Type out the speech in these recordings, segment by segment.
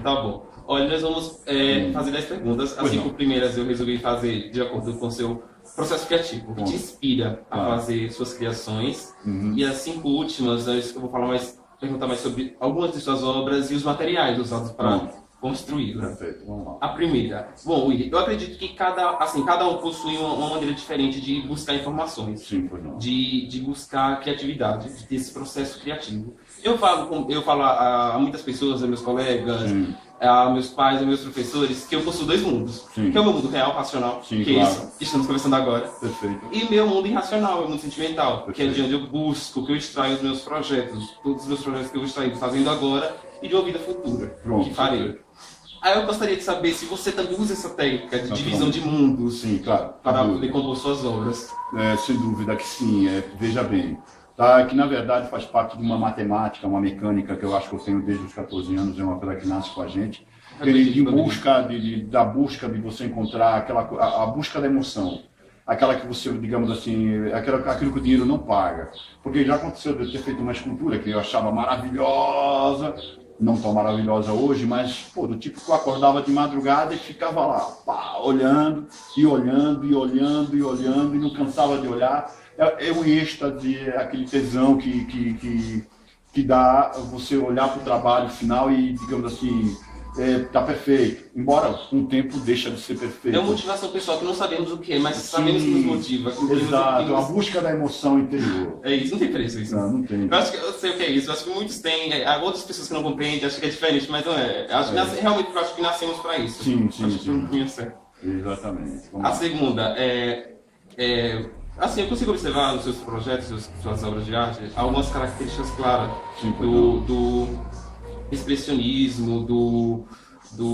Tá bom. Olha, nós vamos fazer 10 perguntas. As Pois cinco não. primeiras eu resolvi fazer de acordo com o seu processo criativo, o que te Pronto. inspira a Tá. fazer suas criações. Uhum. E as cinco últimas, eu vou falar mais, perguntar mais sobre algumas de suas obras e os materiais usados para Pronto. construí-la. Perfeito, vamos lá. A primeira. Bom, William, eu acredito que cada um possui uma maneira diferente de buscar informações, Sim, pois não. de buscar criatividade, de ter esse processo criativo. Eu falo a muitas pessoas, a meus colegas, Sim. a meus pais, a meus professores, que eu possuo dois mundos. Sim. Que é o meu mundo real, racional, Sim, que claro. é isso que estamos conversando agora. Perfeito. E meu mundo irracional, meu mundo sentimental, que é de Perfeito. onde eu busco, que eu extraio os meus projetos, todos os meus projetos que eu vou extrair, fazendo agora e de uma vida futura, Pronto. que farei. Perfeito. Aí eu gostaria de saber se você também usa essa técnica de divisão de Naturalmente. mundos Sim, claro. para Sem poder dúvida. compor suas obras. Sem dúvida que sim. Veja bem. Tá, que na verdade faz parte de uma matemática, uma mecânica que eu acho que eu tenho desde os 14 anos, é uma coisa que nasce com a gente. Da busca de você encontrar a busca da emoção. Aquela que você, digamos assim, aquilo que o dinheiro não paga. Porque já aconteceu de eu ter feito uma escultura que eu achava maravilhosa, não tão maravilhosa hoje, mas pô, do tipo que eu acordava de madrugada e ficava lá, pá, olhando, e olhando, e olhando, e olhando, e não cansava de olhar. É o êxtase, é aquele tesão que dá você olhar para o trabalho final e, digamos assim, tá perfeito. Embora com o tempo deixa de ser perfeito. É uma motivação pessoal que não sabemos o que é, mas sabemos que nos motiva. Exato, a busca da emoção interior. É isso, não tem preço isso. Não tem. Eu acho que eu sei o que é isso, eu acho que muitos têm, há outras pessoas que não compreendem, acham que é diferente, mas não é. Realmente eu acho que nascemos para isso. Sim, Acho que não tinha certo. Exatamente. Vamos A lá. segunda assim, eu consigo observar nos seus projetos, suas obras de arte, algumas características claras Sim, do expressionismo, do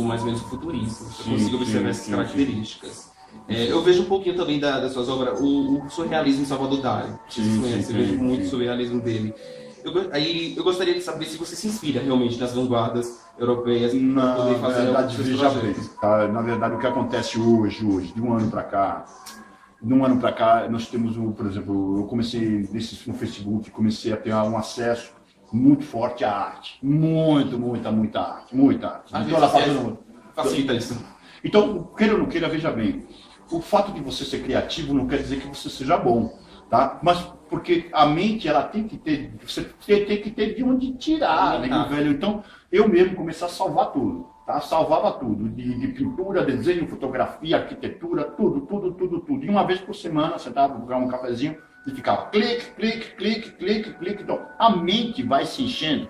mais ou menos futurismo. Eu consigo observar essas características. Eu vejo um pouquinho também das suas obras, o surrealismo em Salvador Dali. Vocês conhecem, eu vejo muito o surrealismo dele. Eu gostaria de saber se você se inspira realmente nas vanguardas europeias para poder fazer Na alguns seus verdade, veja bem, projetos. tá? Na verdade, o que acontece hoje, de um ano para cá, nós temos, por exemplo, eu comecei no Facebook, comecei a ter um acesso muito forte à arte. Muita arte. Muita arte. Às Então, vezes facilita isso. Então, queira ou não queira, veja bem, o fato de você ser criativo não quer dizer que você seja bom, tá? Mas porque a mente, ela tem que ter, você tem que ter de onde tirar, né, velho? Então, eu mesmo comecei a salvar tudo, tá? Salvava tudo, de pintura, desenho, fotografia, arquitetura, tudo. E uma vez por semana, sentava, pegar um cafezinho e ficava clique. Então, a mente vai se enchendo.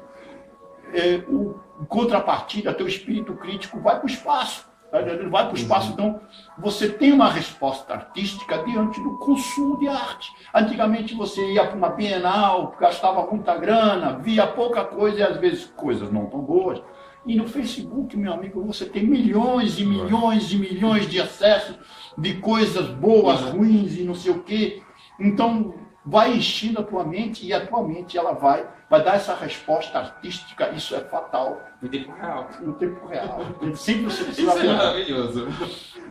Em contrapartida, teu espírito crítico vai para o espaço. Ele vai para o espaço, então você tem uma resposta artística diante do consumo de arte. Antigamente você ia para uma bienal, gastava muita grana, via pouca coisa e às vezes coisas não tão boas. E no Facebook, meu amigo, você tem milhões e milhões de acessos de coisas boas, ruins e não sei o quê. Então vai enchendo a tua mente e a tua mente ela vai dar essa resposta artística. Isso é fatal. No tempo real. No tempo real. Sempre você precisa Isso é ver. maravilhoso.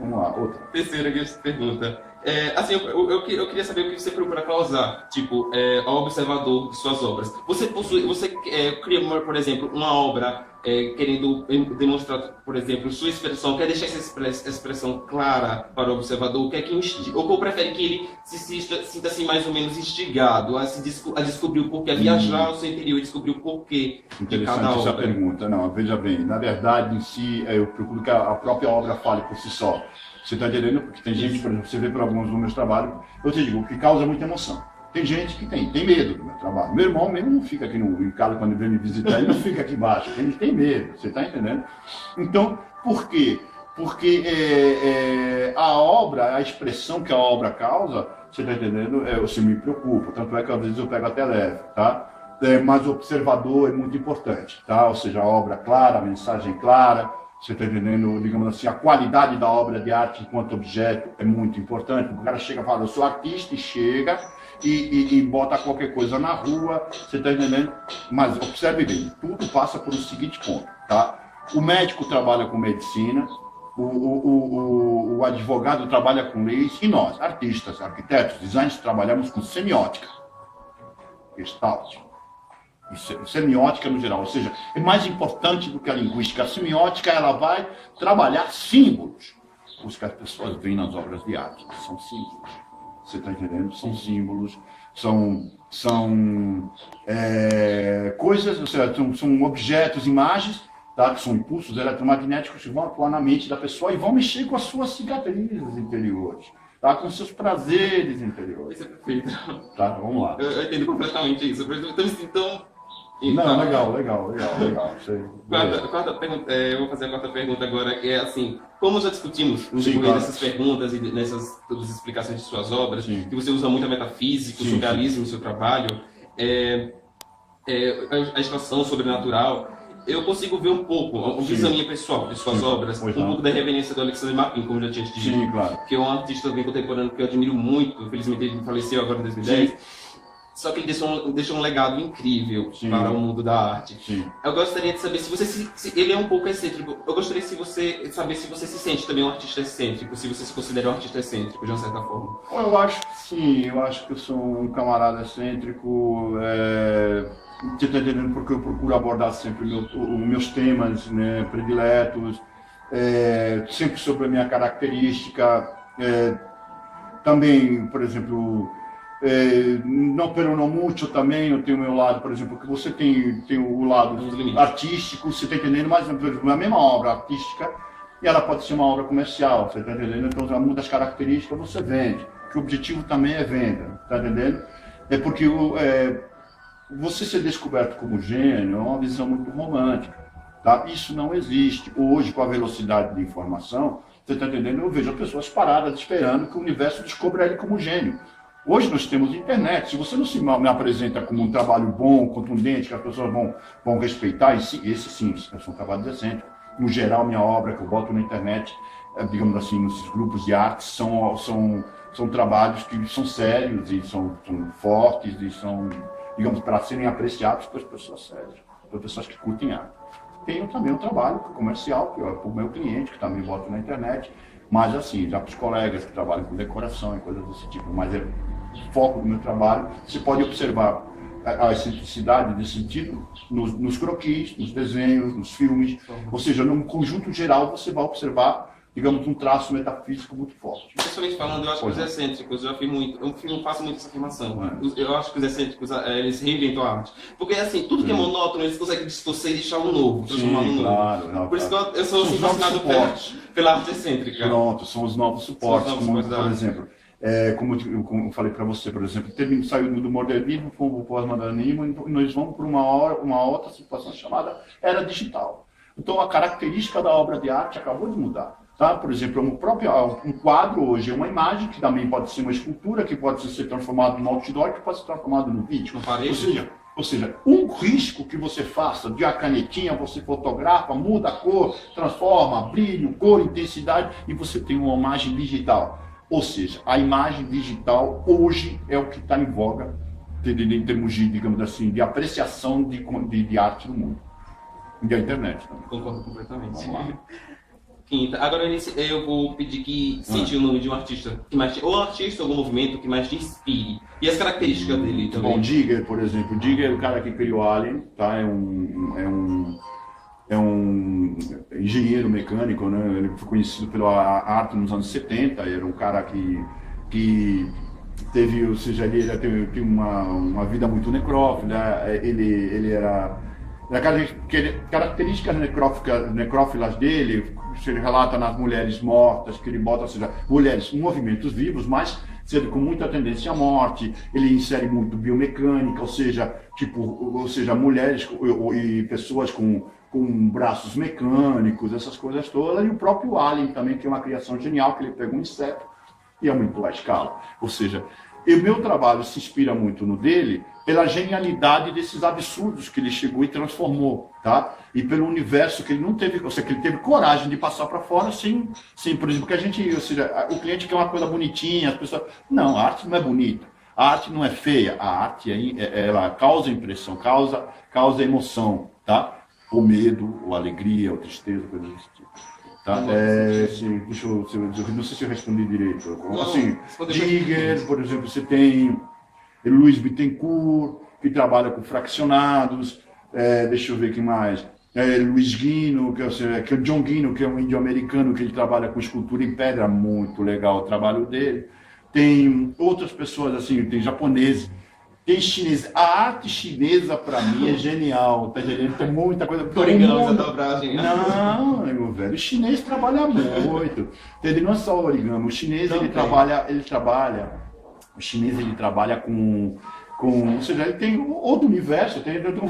Vamos lá, outra. Terceira pergunta. Assim, eu queria saber o que você procura causar, tipo, ao observador de suas obras. Você cria, por exemplo, uma obra querendo demonstrar, por exemplo, sua expressão, quer deixar essa expressão clara para o observador, ou prefere que ele sinta assim mais ou menos instigado a descobrir o porquê, a viajar ao seu interior e descobrir o porquê de cada Interessante essa obra. pergunta. Não, veja bem, na verdade, em si, eu procuro que a própria obra fale por si só. Você está entendendo? Porque tem gente, por exemplo, você vê por alguns dos meus trabalhos, eu te digo, que causa muita emoção. Tem gente que tem medo do meu trabalho. Meu irmão mesmo não fica aqui em casa quando vem me visitar, ele não fica aqui embaixo, ele tem medo, você está entendendo? Então, por quê? Porque a obra, a expressão que a obra causa, você está entendendo? Você me preocupa, tanto é que às vezes eu pego até leve, tá? Mas o observador é muito importante, tá? Ou seja, a obra clara, a mensagem clara, você está entendendo, digamos assim, a qualidade da obra de arte enquanto objeto é muito importante, porque o cara chega e fala, eu sou artista, e chega e bota qualquer coisa na rua, você está entendendo? Mas observe bem, tudo passa por o seguinte ponto, tá? O médico trabalha com medicina, o advogado trabalha com leis, e nós, artistas, arquitetos, designers, trabalhamos com semiótica, gestalt. semiótica no geral, ou seja, é mais importante do que a linguística. A semiótica, ela vai trabalhar símbolos, os que as pessoas veem nas obras de arte, que são símbolos. Você está entendendo? São símbolos, são coisas, ou seja, são objetos, imagens, tá? Que são impulsos eletromagnéticos que vão atuar na mente da pessoa e vão mexer com as suas cicatrizes interiores, tá? Com seus prazeres interiores. Isso é perfeito. Tá, vamos lá. Eu entendo completamente isso. Não, legal. Quarta pergunta, eu vou fazer a quarta pergunta agora, que é assim, como já discutimos no Sim, decorrer claro. dessas perguntas e nessas todas as explicações de suas obras, Sim. que você usa muito a metafísica, o Sim, surrealismo no seu trabalho, a expansão sobrenatural, eu consigo ver um pouco, uma visão minha pessoal de suas obras, um pouco da reverência do Alexandre Martin, como eu já tinha te dito. Sim, claro. Que é um artista bem contemporâneo que eu admiro muito, infelizmente ele faleceu agora em 2010. Sim. Só que ele deixou um legado incrível Sim. para o mundo da arte. Sim. Eu gostaria de saber se você se ele é um pouco excêntrico. Eu gostaria de saber se você se sente também um artista excêntrico, se você se considera um artista excêntrico de uma certa forma. Eu acho que sim, eu acho que eu sou um camarada excêntrico. Você está entendendo? Porque eu procuro abordar sempre os meus temas, né, prediletos, sempre sobre a minha característica. Também, por exemplo, não muito também, eu tenho o meu lado, por exemplo, que você tem o lado artístico, você está entendendo? Mas, por exemplo, a mesma obra artística, e ela pode ser uma obra comercial, você está entendendo? Então, uma das características você vende, que o objetivo também é venda, está entendendo? É porque você ser descoberto como gênio é uma visão muito romântica, tá? Isso não existe. Hoje, com a velocidade de informação, você está entendendo? Eu vejo pessoas paradas esperando que o universo descubra ele como gênio. Hoje nós temos internet. Se você não me apresenta como um trabalho bom, contundente, que as pessoas vão respeitar, esse sim, é um trabalho decente. No geral, minha obra que eu boto na internet, digamos assim, nesses grupos de arte, são trabalhos que são sérios e são fortes e são, digamos, para serem apreciados por pessoas sérias, por pessoas que curtem arte. Tenho também um trabalho comercial, que é para o meu cliente, que também boto na internet, mas assim, já para os colegas que trabalham com decoração e coisas desse tipo, mas o foco do meu trabalho, você pode observar a excentricidade desse sentido nos croquis, nos desenhos, nos filmes, ou seja, num conjunto geral você vai observar, digamos, um traço metafísico muito forte. Pessoalmente falando, eu acho que os excêntricos, eu faço muito essa afirmação. Eu acho que os excêntricos, eles reinventam a arte. Porque, assim, tudo que é monótono, eles conseguem distorcer e deixar um novo, transformar no novo. Claro, por isso que eu sou assim, fascinado pela arte excêntrica. Pronto, são os novos suportes, por exemplo. Como eu falei para você, por exemplo, saiu do modernismo, fomos para o pós-modernismo, e nós vamos para uma outra situação chamada era digital. Então, a característica da obra de arte acabou de mudar. Tá? Por exemplo, um quadro hoje é uma imagem, que também pode ser uma escultura, que pode ser transformado num outdoor, que pode ser transformado no vídeo. Ou seja, um risco que você faça de a canetinha, você fotografa, muda a cor, transforma, brilho, cor, intensidade, e você tem uma imagem digital. Ou seja, a imagem digital hoje é o que está em voga em termos de, digamos assim, de apreciação de arte no mundo. E a internet também. Concordo completamente. Vamos lá. Quinta. Agora eu vou pedir que cite o nome de um artista que mais ou artista ou algum movimento que mais te inspire. E as características dele também. Bom, Giger, por exemplo. Giger é o cara que criou Alien, tá? É um engenheiro mecânico, né? Ele foi conhecido pela arte nos anos 70, era um cara que teve, ou seja, ele tem uma vida muito necrófila, ele era... Características necrófilas dele, ele relata nas mulheres mortas, que ele bota, ou seja, mulheres em movimentos vivos, mas com muita tendência à morte. Ele insere muito biomecânica, ou seja, mulheres e pessoas com braços mecânicos, essas coisas todas. E o próprio Alien também, que é uma criação genial, que ele pega um inseto e aumentou a escala. Ou seja, o meu trabalho se inspira muito no dele pela genialidade desses absurdos que ele chegou e transformou, tá? E pelo universo que ele não teve, ou seja, que ele teve coragem de passar para fora sem, por exemplo, que a gente, ou seja, o cliente quer uma coisa bonitinha, as pessoas, não, a arte não é bonita, a arte não é feia, a arte ela causa impressão, causa emoção, tá? Ou medo, ou alegria, ou tristeza, coisas desse tipo. Tá? Não sei se eu respondi direito. Assim, Giger, por exemplo, você tem Luiz Bittencourt, que trabalha com fraccionados, deixa eu ver quem mais. Luiz Guino, que é o John Guino, que é um índio americano, que ele trabalha com escultura em pedra, muito legal o trabalho dele. Tem outras pessoas assim, tem japoneses, tem chineses. A arte chinesa, para mim, é genial, tá entendendo? Tem muita coisa. Origami, essa dobragem. Não, meu velho, o chinês trabalha muito. Entendeu? Não é só o origami, o chinês ele trabalha, o chinês ele trabalha com, ou seja, ele tem outro universo,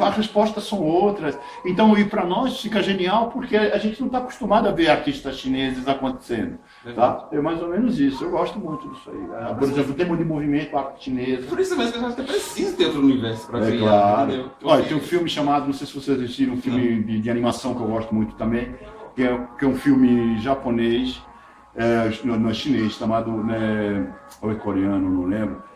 as respostas são outras. Então, e para nós fica genial porque a gente não está acostumado a ver artistas chineses acontecendo. Tá? É mais ou menos isso. Eu gosto muito disso aí. Por exemplo, o tema de movimento, arte chinesa. Por isso mesmo que a gente precisa ter outro universo para criar. Claro. Olha, tem um filme chamado, não sei se vocês assistiram, um filme de animação que eu gosto muito também, que é um filme japonês, não é chinês, chamado, ou é coreano, não lembro.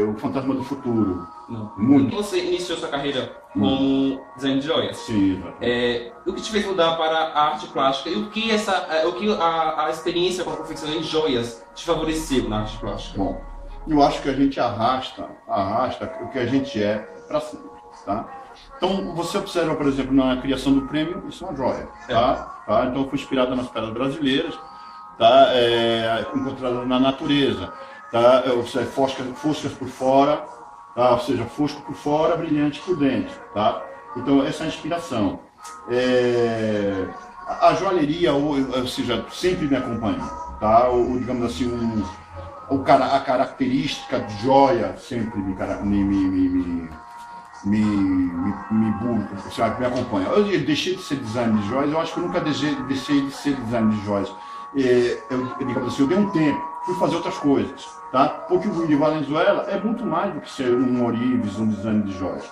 O Fantasma do Futuro. Muito. Você iniciou sua carreira como design de joias. Sim. O que te fez mudar para a arte plástica e o que a experiência com a confecção em joias te favoreceu na arte plástica? Bom, eu acho que a gente arrasta o que a gente é para cima, tá? Então, você observa, por exemplo, na criação do prêmio, isso é uma joia, tá? Então, eu fui inspirada nas pedras brasileiras, tá? Encontradas na natureza. Tá? Foscas por fora, tá? Ou seja, fosco por fora, brilhante por dentro. Tá? Então, essa é a inspiração. A joalheria, ou seja, sempre me acompanha. Tá? Digamos assim, a característica de joia sempre me acompanha. Eu deixei de ser design de joias, eu acho que eu nunca deixei de ser design de joias. Digamos assim, eu dei um tempo, fui fazer outras coisas, tá? Porque o de Valenzuela é muito mais do que ser um Orives, um design de joias,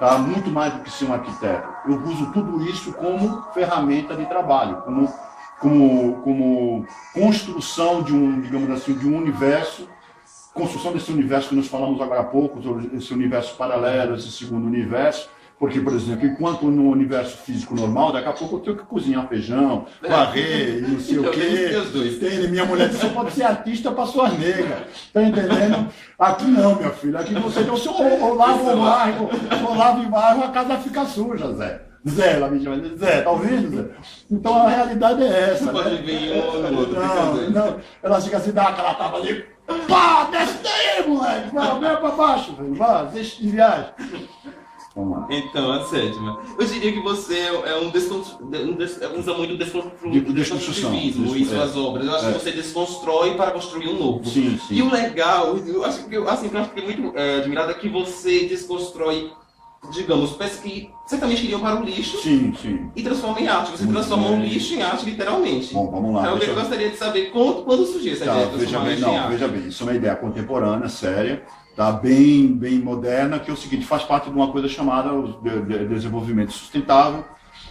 tá? Muito mais do que ser um arquiteto. Eu uso tudo isso como ferramenta de trabalho, como construção de digamos assim, de um universo, construção desse universo que nós falamos agora há pouco, esse universo paralelo, esse segundo universo. Porque, por exemplo, enquanto no universo físico normal, daqui a pouco eu tenho que cozinhar feijão, varrer, não sei o quê. Minha mulher disse, você pode ser artista para sua nega. Tá entendendo? Aqui não, minha filha. Aqui você não. Se eu lavo o bairro, a casa fica suja, Zé. Zé, ela me chama de Zé, tá ouvindo, Zé? Então a realidade é essa. Pode vir um no outro. Não. Ela chega assim, dá aquela tapa ali. Pá, desce daí, moleque. Vai pra baixo, velho. Vai, deixa de viagem. Então, a sétima. Eu diria que você usa muito o desconstrutivismo em suas obras. Eu acho que você desconstrói para construir um novo. Sim. E o legal, eu acho que eu fiquei muito admirado é que você desconstrói, digamos, peças que certamente iriam para o lixo e transforma em arte. Você muito transforma um lixo em arte, literalmente. Bom, vamos lá. Então, eu gostaria de saber quando surgiu essa ideia de transformar lixo em arte. Veja bem, isso é uma ideia contemporânea, séria. Tá, bem moderna, que é o seguinte, faz parte de uma coisa chamada desenvolvimento sustentável,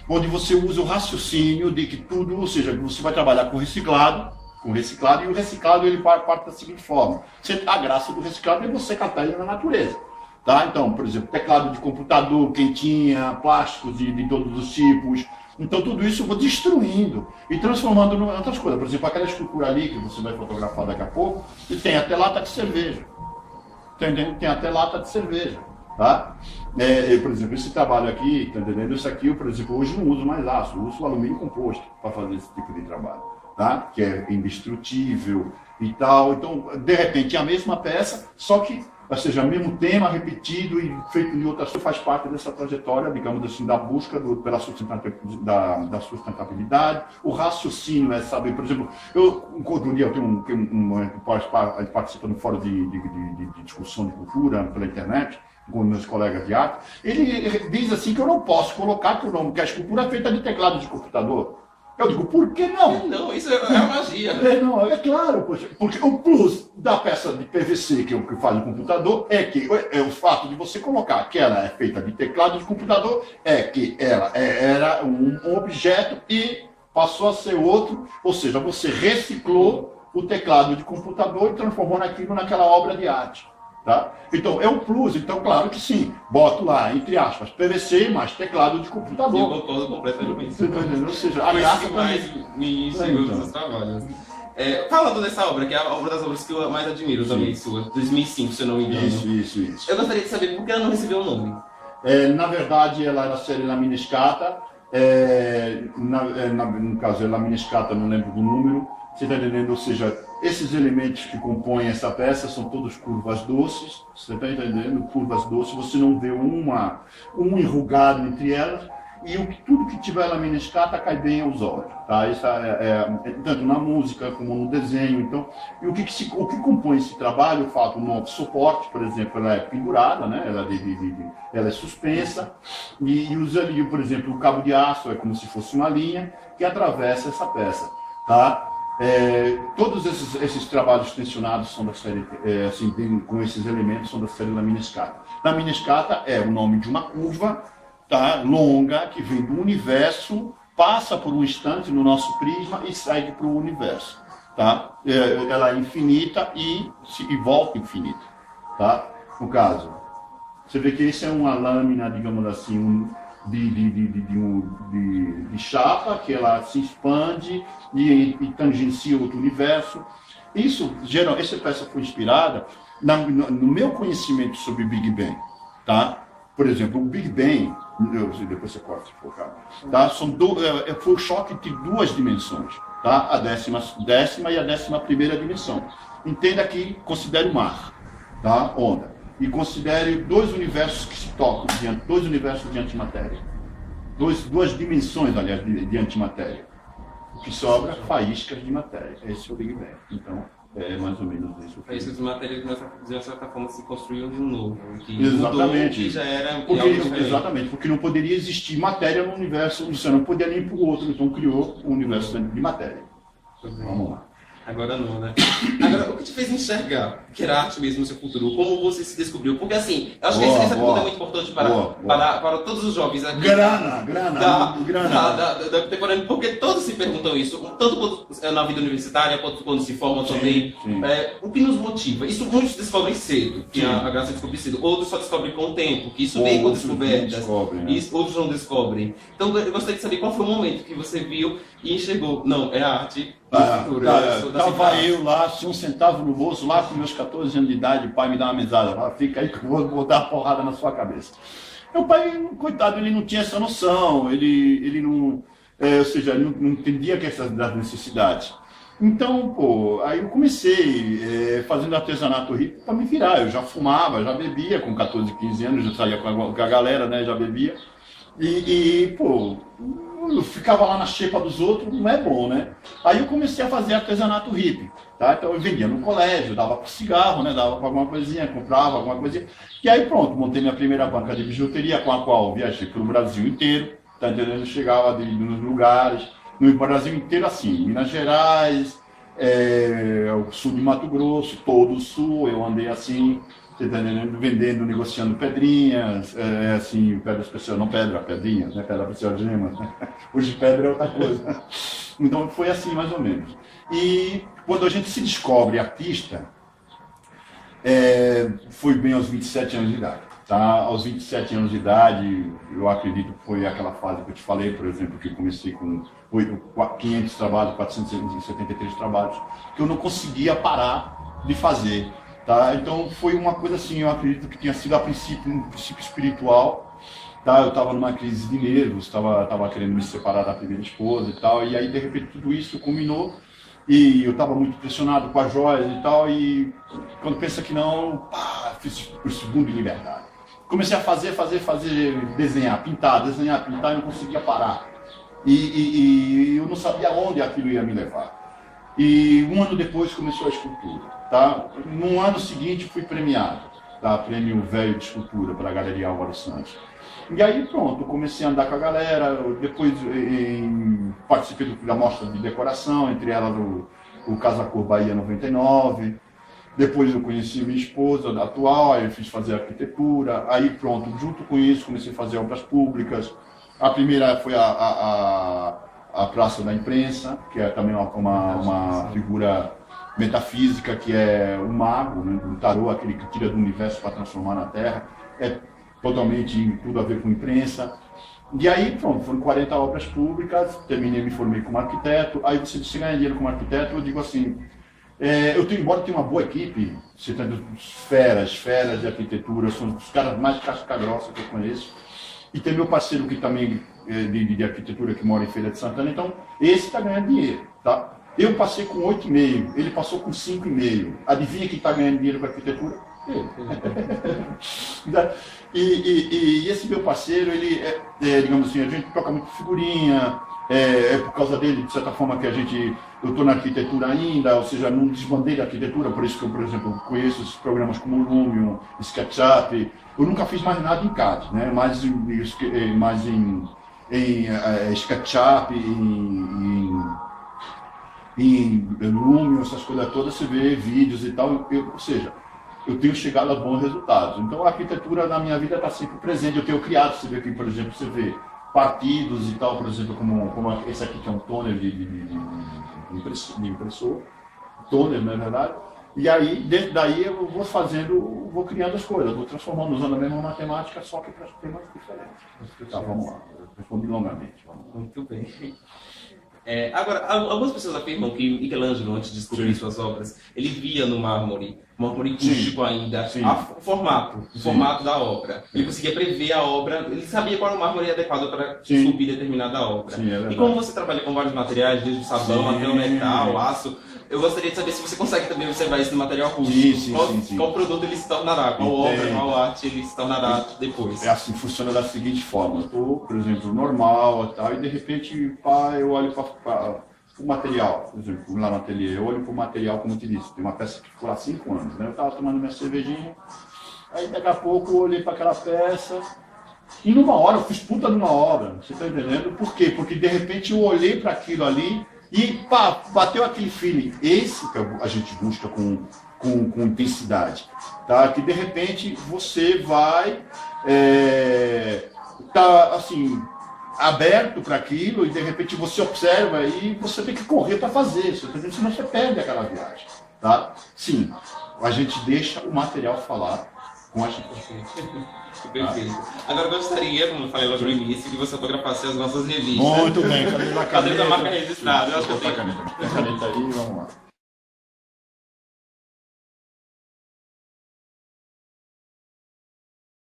onde você usa o raciocínio de que tudo, ou seja, você vai trabalhar com reciclado, e o reciclado ele parte da seguinte forma. A graça do reciclado é você catar ele na natureza. Tá? Então, por exemplo, teclado de computador, quentinha, plásticos de todos os tipos. Então, tudo isso eu vou destruindo e transformando em outras coisas. Por exemplo, aquela escultura ali, que você vai fotografar daqui a pouco, e tem até lata de cerveja. Entendendo? Tem até lata de cerveja, tá? Por exemplo, esse trabalho aqui, tá entendendo? Isso aqui, eu, por exemplo, hoje não uso mais aço, eu uso alumínio composto para fazer esse tipo de trabalho, tá? Que é indestrutível e tal. Então, de repente, é a mesma peça, só que, ou seja, o mesmo tema repetido e feito de outras coisas, faz parte dessa trajetória, digamos assim, da busca da sustentabilidade. O raciocínio é saber, por exemplo, outro dia eu tenho participo no fórum de discussão de cultura pela internet, com meus colegas de arte. Ele diz assim que eu não posso colocar que a escultura é feita de teclado de computador. Eu digo, por que não? Não, isso é magia. É claro, poxa, porque o plus da peça de PVC que faz o computador é que o fato de você colocar que ela é feita de teclado de computador é que ela era um objeto e passou a ser outro, ou seja, você reciclou o teclado de computador e transformou naquela obra de arte. Tá? Então, é um plus, então claro que sim, boto lá, entre aspas, PVC mais teclado de computador. Eu concordo completamente com isso. Ou seja, a graça mais me ensinou nos trabalhos. Falando dessa obra, que é uma das obras que eu mais admiro também, sua, 2005, se eu não me engano. Isso. Eu gostaria de saber por que ela não recebeu o nome. Na verdade, ela era série Laminescata. No caso, é Laminescata, não lembro do número. Você está entendendo? Ou seja, esses elementos que compõem essa peça são todos curvas doces. Você está entendendo? Curvas doces. Você não vê um enrugado entre elas. E tudo que tiver Laminescata cai bem aos olhos. Tá? Isso tanto na música como no desenho. Então, e o que compõe esse trabalho? O fato, no suporte, por exemplo, ela é pendurada, né? Ela é suspensa. E usa ali, por exemplo, o cabo de aço é como se fosse uma linha que atravessa essa peça. Tá? Todos esses trabalhos tensionados são da série, com esses elementos, são da série Laminescata. Laminescata é o nome de uma curva, tá, longa, que vem do universo, passa por um instante no nosso prisma e segue para o universo. Tá? Ela é infinita e volta infinita. Tá? No caso, você vê que isso é uma lâmina, digamos assim, de chapa, que ela se expande e tangencia outro universo. Essa peça foi inspirada no meu conhecimento sobre Big Bang. Tá? Por exemplo, o Big Bang, depois você corta se for, tá? Foi o choque de duas dimensões, tá? A décima e a 11ª dimensão. Entenda que considere o mar, tá? Onda. E considere dois universos que se tocam, dois universos de antimatéria. Duas dimensões, aliás, de antimatéria. O que sobra, faíscas de matéria. Esse é o Big Bang. Então, é mais ou menos isso. Faíscas de matéria que, de certa forma, se construíram de novo. Exatamente. Que já era exatamente, porque não poderia existir matéria no universo, você não podia nem para o outro, então criou um universo de matéria. Vamos lá. Agora não, né? Agora, o que te fez enxergar que era arte mesmo no seu futuro? Como você se descobriu? Porque assim, eu acho que essa pergunta é muito importante para todos os jovens aqui. Grana. Da contemporânea, porque todos se perguntam isso, tanto na vida universitária quanto quando se formam também. Sim. O que nos motiva? Isso muitos descobrem cedo, que a graça descobre cedo. Outros só descobrem com o tempo, que isso vem com descobertas. Outros não descobrem. Então, eu gostaria de saber qual foi o momento que você viu e enxergou. Não, é arte. Estava eu lá, tinha um centavo no bolso, lá com meus 14 anos de idade, o pai me dá uma mesada, fica aí que eu vou dar uma porrada na sua cabeça. Meu pai, coitado, ele não tinha essa noção, ele não, ou seja, ele não entendia que das necessidades. Então, aí eu comecei fazendo artesanato hippie para me virar. Eu já fumava, já bebia, com 14, 15 anos, já saía com a galera, né, já bebia. Eu ficava lá na xepa dos outros, não é bom, né? Aí eu comecei a fazer artesanato hippie, tá? Então eu vendia no colégio, dava para cigarro, né? Dava para alguma coisinha, comprava alguma coisinha. E aí pronto, montei minha primeira banca de bijuteria, com a qual viajei pelo Brasil inteiro, tá entendendo? Chegava nos lugares, no Brasil inteiro assim, Minas Gerais, o sul de Mato Grosso, todo o sul, eu andei assim, vendendo, negociando pedrinhas, assim, pedras preciosas, não pedrinhas, né? Pedra preciosa, gemas, né? Hoje pedra é outra coisa. Então foi assim, mais ou menos. E quando a gente se descobre artista, foi bem aos 27 anos de idade. Tá? Aos 27 anos de idade, eu acredito que foi aquela fase que eu te falei, por exemplo, que eu comecei com 500 trabalhos, 473 trabalhos, que eu não conseguia parar de fazer. Tá? Então foi uma coisa assim, eu acredito que tinha sido um princípio espiritual. Tá? Eu estava numa crise de nervos, estava querendo me separar da primeira esposa e tal, e aí de repente tudo isso culminou e eu estava muito pressionado com as joias e tal, e quando pensa que não, fiz o segundo de liberdade. Comecei a fazer, desenhar, pintar, e não conseguia parar. E eu não sabia onde aquilo ia me levar. E um ano depois começou a escultura. Tá? No ano seguinte fui premiado, tá? Prêmio Velho de Escultura para a Galeria Álvaro Santos. E aí pronto, comecei a andar com a galera, depois participei da mostra de decoração, entre elas o Casa Cor Bahia 99, depois eu conheci minha esposa atual, aí eu fiz fazer arquitetura, aí pronto, junto com isso comecei a fazer obras públicas. A primeira foi a Praça da Imprensa, que é também uma figura metafísica, que é um mago, né, um tarô, aquele que tira do universo para transformar na Terra, é totalmente tudo a ver com imprensa. E aí, pronto, foram 40 obras públicas, terminei, me formei como arquiteto. Aí você ganha dinheiro como arquiteto, eu digo assim, embora tenha uma boa equipe, você tem feras de arquitetura, são os caras mais casca-grossa que eu conheço. E tem meu parceiro que também de arquitetura, que mora em Feira de Santana, então esse está ganhando dinheiro, tá? Eu passei com 8,5, ele passou com 5,5. Adivinha quem está ganhando dinheiro com arquitetura? Ele. E esse meu parceiro, ele digamos assim, a gente troca muito figurinha, por causa dele, de certa forma, que eu estou na arquitetura ainda, ou seja, não desbandei da arquitetura, por isso que eu, por exemplo, conheço esses programas como o Lumion, SketchUp. Eu nunca fiz mais nada em CAD, né? mais em SketchUp, em Lumion, essas coisas todas, você vê vídeos e tal, ou seja, eu tenho chegado a bons resultados. Então a arquitetura na minha vida está sempre presente, eu tenho criado, você vê aqui, por exemplo, você vê partidos e tal, por exemplo, como esse aqui que é um toner de impressor, toner, na verdade. E aí, dentro daí, eu vou criando as coisas, vou transformando, usando a mesma matemática, só que para temas diferentes. Tá, vamos lá, eu respondi longamente. Muito bem. Agora, algumas pessoas afirmam que Michelangelo, antes de descobrir suas obras, ele via no mármore rústico ainda, o formato da obra. Ele conseguia prever a obra, ele sabia qual era o mármore adequado para subir determinada obra. E como você trabalha com vários materiais, desde o sabão até o metal, aço, eu gostaria de saber se você consegue também observar isso no material rústico. Qual produto ele se tornará, qual obra, qual arte ele se tornará depois. É assim, funciona da seguinte forma. Eu estou, por exemplo, normal e tal, e de repente eu olho para o material. Por exemplo, lá no ateliê, eu olho para o material, como eu te disse, tem uma peça que ficou lá 5 anos. Né? Eu estava tomando minha cervejinha, aí daqui a pouco eu olhei para aquela peça, e numa hora, eu fiz puta numa obra, você está entendendo? Por quê? Porque de repente eu olhei para aquilo ali, e pá, bateu aquele feeling. Esse que a gente busca com intensidade. Tá? Que de repente você vai tá assim, aberto para aquilo e de repente você observa e você tem que correr para fazer isso, senão você perde aquela viagem. Tá? Sim, a gente deixa o material falar com a gente. Perfeito. Agora eu gostaria, como eu falei logo no início, que você fotografasse as nossas revistas. Muito bem, cadê a caneta? Cadê a marca registrada? Eu acho que eu tenho. Caneta aí, vamos lá.